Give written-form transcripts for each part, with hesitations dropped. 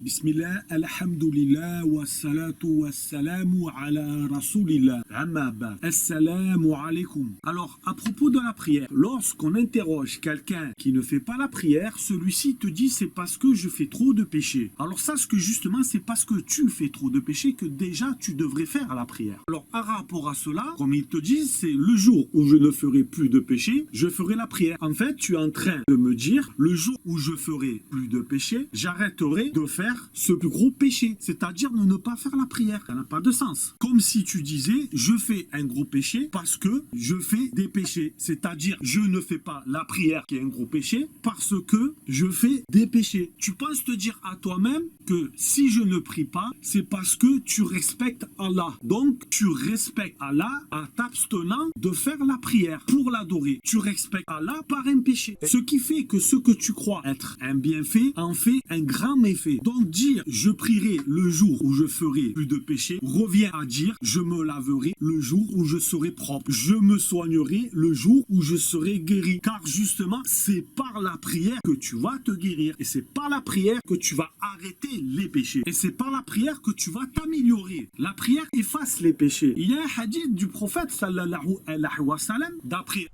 Bismillah, alhamdulillah, wassalatu wassalamu ala rasulillah, amma ba'd. Assalamu alaikum. Alors, à propos de la prière, lorsqu'on interroge quelqu'un qui ne fait pas la prière, celui-ci te dit c'est parce que je fais trop de péchés. Alors sache que justement c'est parce que tu fais trop de péchés que déjà tu devrais faire la prière. Alors par rapport à cela, comme ils te disent, c'est le jour où je ne ferai plus de péchés, je ferai la prière. En fait, tu es en train de me dire, le jour où je ferai plus de péchés, j'arrêterai de faire ce plus gros péché, c'est-à-dire de ne pas faire la prière. Ça n'a pas de sens. Comme si tu disais, je fais un gros péché parce que je fais des péchés, c'est-à-dire je ne fais pas la prière qui est un gros péché parce que je fais des péchés. Tu penses te dire à toi-même que si je ne prie pas, c'est parce que tu respectes Allah. Donc tu respectes Allah en t'abstenant de faire la prière pour l'adorer. Tu respectes Allah par un péché. Ce qui fait que ce que tu crois être un bienfait en fait un grand méfait. Donc dire je prierai le jour où je ferai plus de péché revient à dire je me laverai le jour où je serai propre. Je me soignerai le jour où je serai guéri. Car justement, c'est par la prière que tu vas te guérir. Et c'est par la prière que tu vas arrêter les péchés. Et c'est par la prière que tu vas t'améliorer. La prière efface les péchés. Il y a un hadith du prophète sallallahu alayhi wa sallam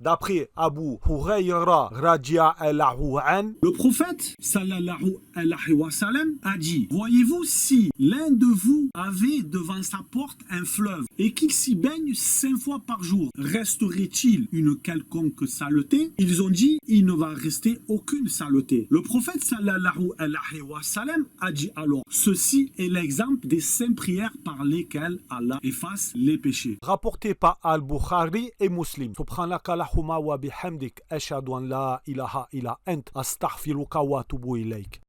D'après Abu Huraira radiallahu an, le prophète sallallahu alayhi wa sallam a dit: voyez-vous, si l'un de vous avait devant sa porte un fleuve et qu'il s'y baigne 5 fois par jour, resterait-il une quelconque saleté? Ils ont dit: il ne va rester aucune saleté. Le prophète sallallahu alayhi wa sallam a dit alors: ceci est l'exemple des 5 prières par lesquelles Allah efface les péchés. rapporté par Al-Bukhari et Muslim. Subhanaka lahumma wa bihamdik ashhadu an la ilaha illa ant astaghfiruka wa atubu ilayk.